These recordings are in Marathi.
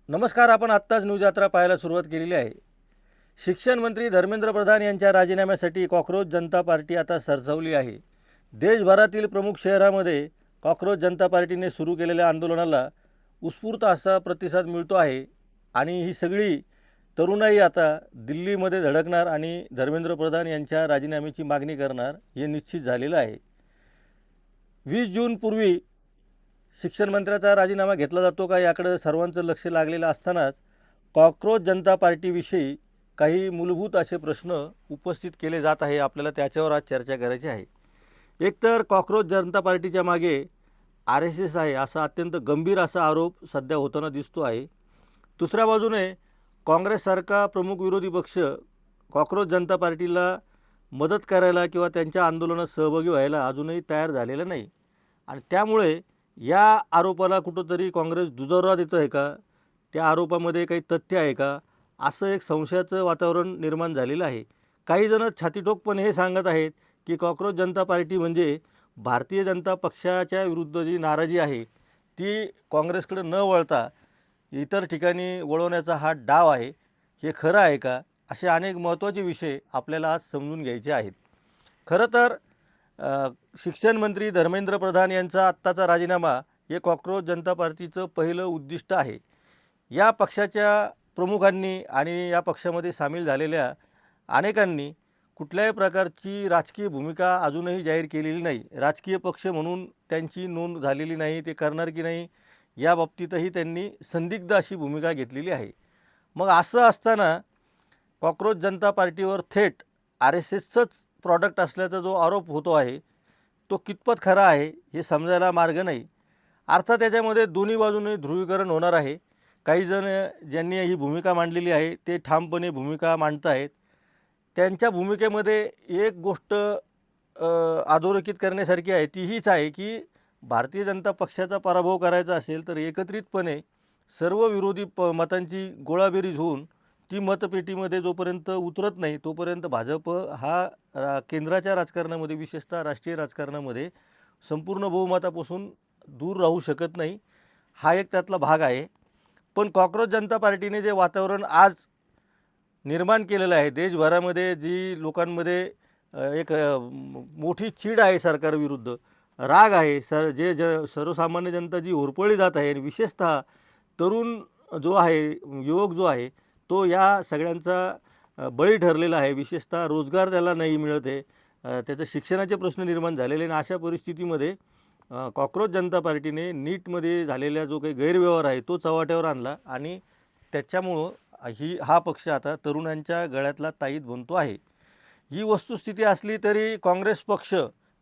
नमस्कार. आपण आत्ताच न्यूज यात्रा पाहायला सुरुवात केलेली आहे. शिक्षण मंत्री धर्मेंद्र प्रधान यांच्या राजीनाम्यासाठी कॉकरोच जनता पार्टी आता सरसावली आहे. देशभरातील प्रमुख शहरांमध्ये कॉकरोच जनता पार्टीने सुरू केलेल्या आंदोलनाला उत्स्फूर्त असा प्रतिसाद मिळतो आहे आणि ही सगळी तरुणाई आता दिल्लीमध्ये धडकणार आणि धर्मेंद्र प्रधान यांच्या राजीनाम्याची मागणी करणार हे निश्चित झालेलं आहे. 20 जूनपूर्वी शिक्षण मंत्र्याचा राजीनामा घेतला जातो का याकडे सर्वांचं लक्ष लागलेलं असतानाच कॉकरोच जनता पार्टीविषयी काही मूलभूत असे प्रश्न उपस्थित केले जात आहे. आपल्याला त्याच्यावर आज चर्चा करायची आहे. एकतर कॉकरोच जनता पार्टीच्या मागे RSS आहे असा अत्यंत गंभीर असा आरोप सध्या होताना दिसतो आहे. दुसऱ्या बाजूने काँग्रेससारखा प्रमुख विरोधी पक्ष कॉकरोच जनता पार्टीला मदत करायला किंवा त्यांच्या आंदोलनात सहभागी व्हायला अजूनही तयार झालेला नाही आणि त्यामुळे या आरोपाला कुठंतरी काँग्रेस दुजोरा देतो आहे का, त्या आरोपामध्ये काही तथ्य आहे का, असं एक संशयाचं वातावरण निर्माण झालेलं आहे. काही जण छातीठोकपणे हे सांगत आहेत की कॉकरोच जनता पार्टी म्हणजे भारतीय जनता पक्षाच्या विरुद्ध जी नाराजी आहे ती काँग्रेसकडे न वळता इतर ठिकाणी वळवण्याचा हा डाव आहे. हे खरं आहे का, असे अनेक महत्त्वाचे विषय आपल्याला आज समजून घ्यायचे आहेत. खरं तर शिक्षण मंत्री धर्मेंद्र प्रधान यांचा आत्ताचा राजीनामा हे कॉकरोच जनता पार्टीचं पहिलं उद्दिष्ट आहे. या पक्षाच्या प्रमुखांनी आणि या पक्षामध्ये सामील झालेल्या अनेकांनी कुठल्याही प्रकारची राजकीय भूमिका अजूनही जाहीर केलेली नाही. राजकीय पक्ष म्हणून त्यांची नोंद झालेली नाही. ते करणार की नाही या बाबतीतही त्यांनी संदिग्ध अशी भूमिका घेतलेली आहे. मग असं असताना कॉकरोच जनता पार्टीवर थेट RSSचंच प्रॉडक्ट असल्याचा जो आरोप होतो आहे तो कितपत खरा आहे हे समजायला मार्ग नाही. अर्थात त्याच्यामध्ये दोन्ही बाजूने ध्रुवीकरण होणार आहे. काही जण ज्यांनी ही भूमिका मांडलेली आहे ते ठामपणे भूमिका मांडत आहेत. त्यांच्या भूमिकेमध्ये एक गोष्ट अधोरेखित करण्यासारखी आहे, ती हीच आहे की भारतीय जनता पक्षाचा पराभव करायचा असेल तर एकत्रितपणे सर्व विरोधी मतांची गोळाबेरीज होऊन ती मतपेटीमध्ये जोपर्यंत उतरत नाही तोपर्यंत भाजप हा केंद्राच्या राजकारणामध्ये विशेषतः राष्ट्रीय राजकारणामध्ये संपूर्ण बहुमतापासून दूर राहू शकत नाही. हा एक त्यातला भाग आहे. पण कॉकरोच जनता पार्टीने जे वातावरण आज निर्माण केलेलं आहे, देशभरामध्ये जी लोकांमध्ये एक मोठी चीड आहे सरकारविरुद्ध, राग आहे, सर्वसामान्य जनता जी होरपळली जात आहे आणि विशेषतः तरुण जो आहे, युवक जो आहे तो या सगळ्यांचा बळी ठरलेला आहे. विशेषतः रोजगार त्याला नाही मिळत आहे. त्याचं शिक्षणाचे प्रश्न निर्माण झालेले आणि अशा परिस्थितीमध्ये कॉकरोच जनता पार्टीने नीटमध्ये झालेला जो काही गैरव्यवहार आहे तो चव्हाट्यावर आणला आणि त्याच्यामुळं हा पक्ष आता तरुणांच्या गळ्यातला ताईत बनतो आहे. ही वस्तुस्थिती असली तरी काँग्रेस पक्ष,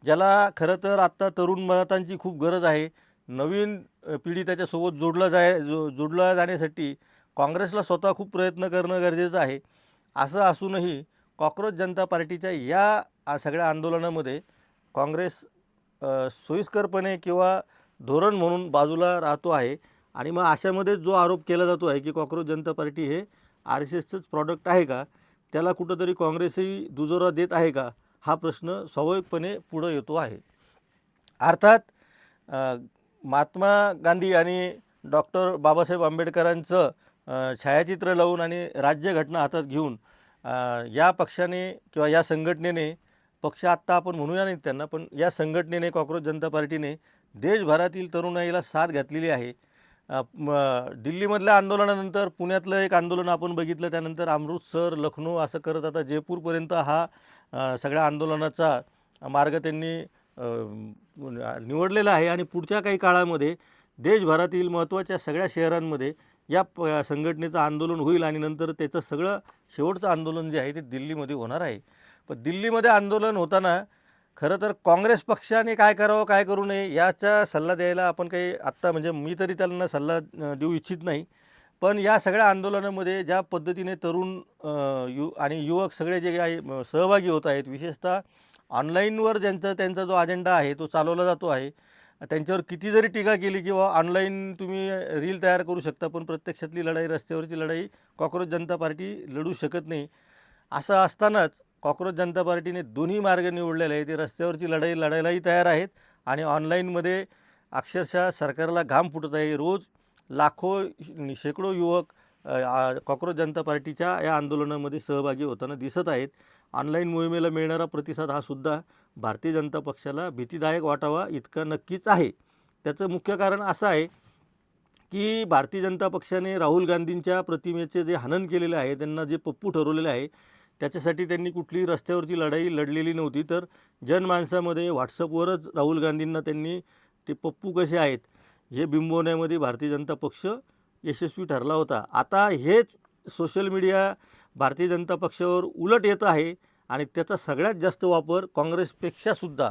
ज्याला खरं तर आत्ता तरुण मतांची खूप गरज आहे, नवीन पिढी त्याच्यासोबत जोडला जाण्यासाठी काँग्रेसला स्वतः खूप प्रयत्न करणं गरजेचं आहे. असं असूनही कॉकरोच जनता पार्टीच्या या सगळ्या आंदोलनामध्ये काँग्रेस सोयीस्करपणे किंवा धोरण म्हणून बाजूला राहतो आहे आणि मग अशामध्ये जो आरोप केला जातो आहे की कॉकरोच जनता पार्टी हे RSSचंच प्रॉडक्ट आहे का, त्याला कुठंतरी काँग्रेसही दुजोरा देत आहे का, हा प्रश्न स्वाभाविकपणे पुढं येतो आहे. अर्थात महात्मा गांधी आणि डॉक्टर बाबासाहेब आंबेडकरांचं छायाचित्र लावून आणि राज्यघटना हातात घेऊन या पक्षाने किंवा या संघटनेने, पक्ष आत्ता आपण म्हणूया नाही त्यांना, पण या संघटनेने कॉकरोच जनता पार्टीने देशभरातील तरुणाईला साथ घातलेली आहे. दिल्लीमधल्या आंदोलनानंतर पुण्यातलं एक आंदोलन आपण बघितलं, त्यानंतर अमृतसर, लखनौ असं करत आता जयपूरपर्यंत हा सगळ्या आंदोलनाचा मार्ग त्यांनी निवडलेला आहे आणि पुढच्या काही काळामध्ये देशभरातील महत्त्वाच्या सगळ्या शहरांमध्ये या संघटनेचं आंदोलन होईल आणि नंतर त्याचं सगळं शेवटचं आंदोलन जे आहे ते दिल्लीमध्ये होणार आहे. पण दिल्लीमध्ये आंदोलन होताना खरं तर काँग्रेस पक्षाने काय करावं काय करू नये याचा सल्ला द्यायला आपण काही आत्ता म्हणजे मी तरी त्यांना सल्ला देऊ इच्छित नाही. पण या सगळ्या आंदोलनामध्ये ज्या पद्धतीने तरुण आणि युवक सगळे जे काही सहभागी होत आहेत, विशेषतः ऑनलाईनवर त्यांचा जो अजेंडा आहे तो चालवला जातो आहे. त्यांच्यावर किती जरी टीका केली किंवा ऑनलाईन तुम्ही रील तयार करू शकता, पण प्रत्यक्षातली लढाई, रस्त्यावरची लढाई कॉकरोच जनता पार्टी लढू शकत नाही. असं असतानाच कॉकरोच जनता पार्टीने दोन्ही मार्ग निवडलेले आहे. ते रस्त्यावरची लढाई लढायलाही तयार आहेत आणि ऑनलाईनमध्ये अक्षरशः सरकारला घाम फुटत आहे. रोज लाखो शेकडो युवक कॉक्रोच जनता पार्टीच्या या आंदोलनामध्ये सहभागी होताना दिसत आहेत. ऑनलाईन मोहिमेला मिळणारा प्रतिसाद हा सुद्धा भारतीय जनता पक्षाला भीतीदायक वाटावा इतका नक्कीच आहे. त्याचं मुख्य कारण असं आहे की भारतीय जनता पक्षाने राहुल गांधींच्या प्रतिमेचे जे हनन केलेले आहे, त्यांना जे पप्पू ठरवलेले आहे, त्याच्यासाठी त्यांनी कुठलीही रस्त्यावरची लढाई लढलेली नव्हती. तर जनमानसामध्ये व्हॉट्सअपवरच राहुल गांधींना त्यांनी ते पप्पू कसे आहेत हे बिंबवण्यामध्ये भारतीय जनता पक्ष यशस्वी ठरला होता. आता हेच सोशल मीडिया भारतीय जनता पक्षावर उलट येत आहे आणि त्याचा सगळ्यात जास्त वापर काँग्रेसपेक्षासुद्धा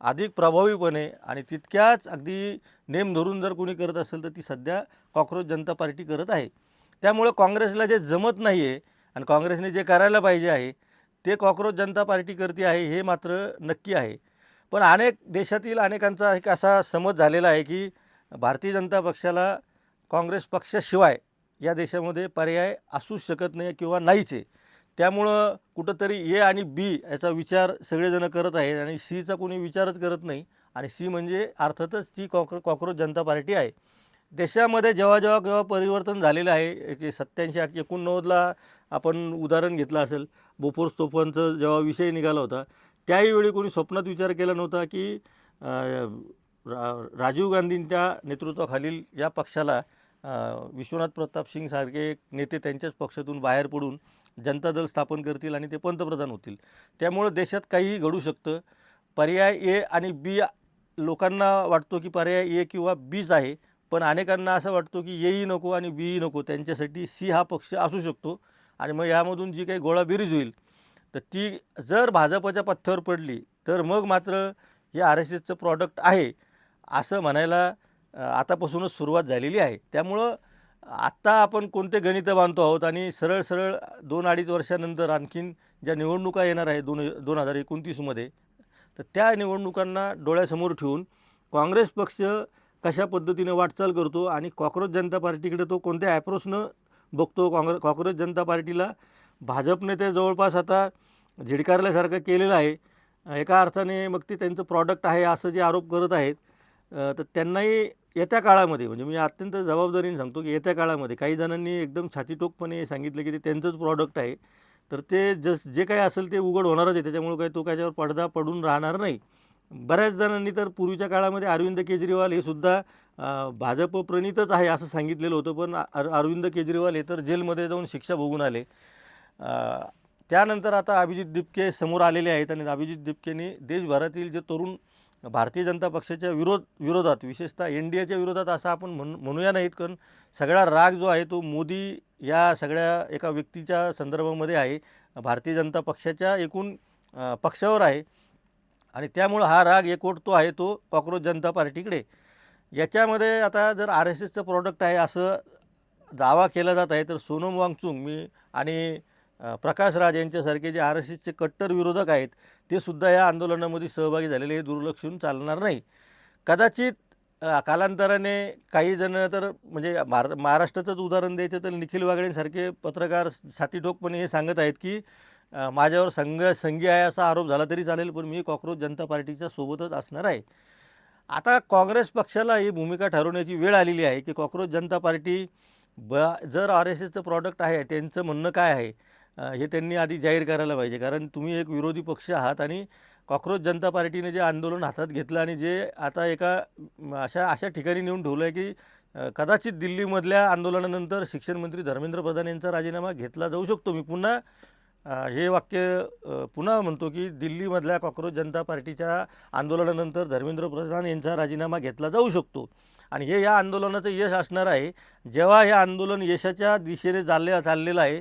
अधिक प्रभावीपणे आणि तितक्याच अगदी नेम धरून जर कोणी करत असेल तर ती सध्या कॉक्रोच जनता पार्टी करत आहे. त्यामुळं काँग्रेसला जे जमत नाही आहे आणि काँग्रेसने जे करायला पाहिजे आहे ते कॉक्रोच जनता पार्टी करते आहे हे मात्र नक्की आहे. पण अनेक देशातील अनेकांचा एक असा समज झालेला आहे की भारतीय जनता पक्षाला काँग्रेस पक्षाशिवाय या देशामध्ये पर्याय असूच शकत नाही किंवा नाहीच आहे. त्यामुळं कुठंतरी ए आणि बी याचा विचार सगळेजण करत आहेत आणि सीचा कोणी विचारच करत नाही आणि सी म्हणजे अर्थातच ती कॉक्रोच जनता पार्टी आहे. देशामध्ये जेव्हा परिवर्तन झालेलं आहे की 87-89ला आपण उदाहरण घेतलं असेल, बोफोर्स तोफांचं जेव्हा विषय निघाला होता त्याही कोणी स्वप्नात विचार केला नव्हता की राजीव गांधींच्या नेतृत्वाखालील या पक्षाला विश्वनाथ प्रताप सिंग सारखे नेते त्यांच्याच पक्षातून बाहेर पडून जनता दल स्थापन करतील आणि ते पंतप्रधान होतील. त्यामुळं देशात काहीही घडू शकतं. पर्याय ए आणि बी लोकांना वाटतो की पर्याय ए किंवा बीच आहे, पण अनेकांना असं वाटतो की एही नको आणि बीही नको, त्यांच्यासाठी सी हा पक्ष असू शकतो. आणि मग यामधून जी काही गोळाबेरीज होईल तर ती जर भाजपच्या पथ्यावर पडली तर मग मात्र हे RSSचं प्रॉडक्ट आहे असं म्हणायला आतापासूनच सुरुवात झालेली आहे. त्यामुळं आत्ता आपण कोणते गणितं बांधतो आहोत आणि सरळ 2-2.5 वर्षानंतर आणखीन ज्या निवडणुका येणार आहे 2029मध्ये, तर त्या निवडणुकांना डोळ्यासमोर ठेवून काँग्रेस पक्ष कशा पद्धतीने वाटचाल करतो आणि कॉक्रोच जनता पार्टीकडे तो कोणत्या ॲप्रोचनं बघतो. कॉक्रोच जनता पार्टीला भाजपने ते जवळपास आता झिडकारल्यासारखं केलेलं आहे. एका अर्थाने मग ते त्यांचं प्रॉडक्ट आहे असं जे आरोप करत आहेत, तर त्यांनाही येत्या काळामध्ये, म्हणजे मी अत्यंत जबाबदारीने सांगतो की येत्या काळामध्ये काही जणांनी एकदम छातीटोकपणे सांगितलं की ते त्यांचंच प्रॉडक्ट आहे, तर ते जे काही असेल ते उघड होणारच आहे. त्याच्यामुळे काही तो त्याच्यावर पडदा पडून राहणार नाही. बऱ्याच जणांनी तर पूर्वीच्या काळामध्ये अरविंद केजरीवाल हे सुद्धा भाजप प्रणितच आहे असं सांगितलेलं होतं, पण अरविंद केजरीवाल हे तर जेलमध्ये जाऊन शिक्षा भोगून आले. त्यानंतर आता अभिजित दिपके समोर आलेले आहेत आणि अभिजित दिपकेने देशभरातील जे तरुण भारतीय जनता पक्षाच्या विरोधात विशेषतः NDAच्या विरोधात असं आपण म्हणूया नाहीत, कारण सगळा राग जो आहे तो मोदी या सगळ्या एका व्यक्तीच्या संदर्भामध्ये आहे, भारतीय जनता पक्षाच्या एकूण पक्षावर आहे आणि त्यामुळं हा राग एकवटतो आहे तो कॉक्रोच जनता पार्टीकडे. याच्यामध्ये आता जर RSSचं प्रॉडक्ट आहे असं दावा केला जात आहे तर सोनम वांगचुक आणि प्रकाश राज यांच्यासारखे जे RSSचे कट्टर विरोधक आहेत ते सुद्धा या आंदोलनामध्ये सहभागी झालेले, हे दुर्लक्षून चालणार नाही. कदाचित कालांतराने काही जण तर म्हणजे महाराष्ट्राचंच उदाहरण द्यायचं तर निखिल वागळेंसारखे पत्रकार छातीठोकपणे हे सांगत आहेत की माझ्यावर संघी आहे असा आरोप झाला तरी चालेल, पण मी कॉक्रोच जनता पार्टीच्या सोबतच असणार आहे. आता काँग्रेस पक्षाला ही भूमिका ठरवण्याची वेळ आलेली आहे की कॉक्रोच जनता पार्टी जर RSSचं प्रॉडक्ट आहे, त्यांचं म्हणणं काय आहे हे त्यांनी आधी जाहीर करायला पाहिजे. कारण तुम्ही एक विरोधी पक्ष आहात आणि कॉक्रोच जनता पार्टीने जे आंदोलन हातात घेतलं आणि जे आता एका अशा ठिकाणी नेऊन ठेवलं आहे की कदाचित दिल्लीमधल्या आंदोलनानंतर शिक्षण मंत्री धर्मेंद्र प्रधान यांचा राजीनामा घेतला जाऊ शकतो. मी पुन्हा हे वाक्य पुन्हा म्हणतो की दिल्लीमधल्या कॉक्रोच जनता पार्टीच्या आंदोलनानंतर धर्मेंद्र प्रधान यांचा राजीनामा घेतला जाऊ शकतो आणि हे या आंदोलनाचं यश असणार आहे. जेव्हा हे आंदोलन यशाच्या दिशेने चाललेलं आहे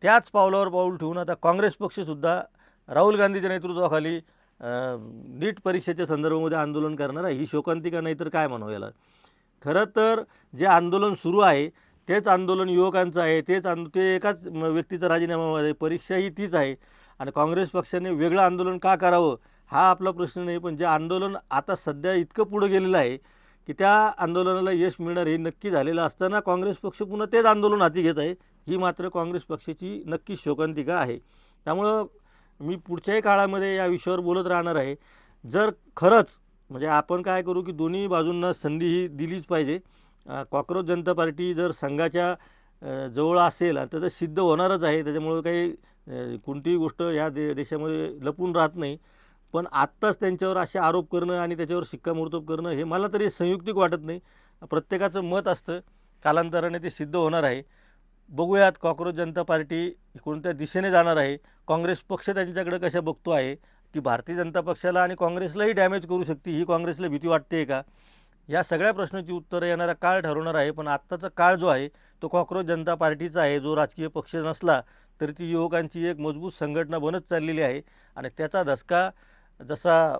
त्याच पावलावर पाऊल ठेवून आता काँग्रेस पक्षसुद्धा राहुल गांधीच्या नेतृत्वाखाली नीट परीक्षेच्या संदर्भामध्ये आंदोलन करणार आहे. ही शोकांतिका नाही तर काय म्हणावं याला. खरं तर जे आंदोलन सुरू आहे तेच आंदोलन युवकांचं आहे, ते एकाच व्यक्तीचा राजीनामा आहे, परीक्षा ही तीच आहे आणि काँग्रेस पक्षाने वेगळं आंदोलन का करावं हा आपला प्रश्न नाही. पण जे आंदोलन आता सध्या इतकं पुढं गेलेलं आहे की त्या आंदोलनाला यश मिळणार हे नक्की झालेलं असताना काँग्रेस पक्ष पुन्हा तेच आंदोलन हाती घेत आहे, ही मात्र काँग्रेस पक्षाची नक्कीच शोकांतिका आहे. त्यामुळं मी पुढच्याही काळामध्ये या विषयावर बोलत राहणार आहे. जर खरंच म्हणजे आपण काय करू की दोन्ही बाजूंना संधी ही दिलीच पाहिजे कॉक्रोच जनता पार्टी जर संघाच्या जवळ असेल तर ते सिद्ध होणारच आहे. त्याच्यामुळं काही कोणतीही गोष्ट या देशामध्ये लपून राहत नाही. पण आत्ताच त्यांच्यावर असे आरोप करणं आणि त्याच्यावर शिक्कामोर्तब करणं हे मला तरी संयुक्तिक वाटत नाही. प्रत्येकाचं मत असतं, कालांतराने ते सिद्ध होणार आहे. बघूयात कॉक्रोच जनता पार्टी कोणत्या दिशेने जाणार आहे. काँग्रेस पक्ष त्यांच्याकडे कशा बघतो आहे. ती भारतीय जनता पक्षाला आणि काँग्रेसलाही डॅमेज करू शकते, ही काँग्रेसला भीती वाटते का? या सगळ्या प्रश्नाची उत्तरं येणारा काळ ठरवणार आहे. पण आत्ताचा काळ जो आहे तो कॉक्रोच जनता पार्टीचा आहे. जो राजकीय पक्ष नसला तरी ती युवकांची एक मजबूत संघटना बनत चाललेली आहे आणि त्याचा धसका जसा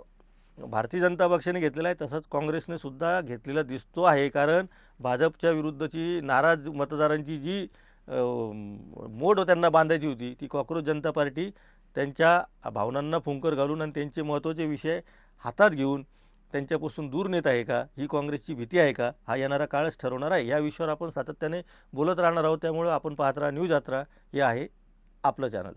भारतीय जनता पक्षाने घेतलेला आहे तसाच काँग्रेसने सुद्धा घेतलेला दिसतो आहे. कारण भाजपच्या विरुद्धची नाराज मतदारांची जी मोड त्यांना बांधायची होती ती कॉक्रोच जनता पार्टी त्यांच्या भावनांना फुंकर घालून आणि त्यांचे महत्त्वाचे विषय हातात घेऊन त्यांच्यापासून दूर नेत आहे का, ही काँग्रेसची भीती आहे का, हा येणारा काळच ठरवणार आहे. या विषयावर आपण सातत्याने बोलत राहणार आहोत. त्यामुळं आपण पाहत राहा न्यूज यात्रा, हे आहे आपलं चॅनल.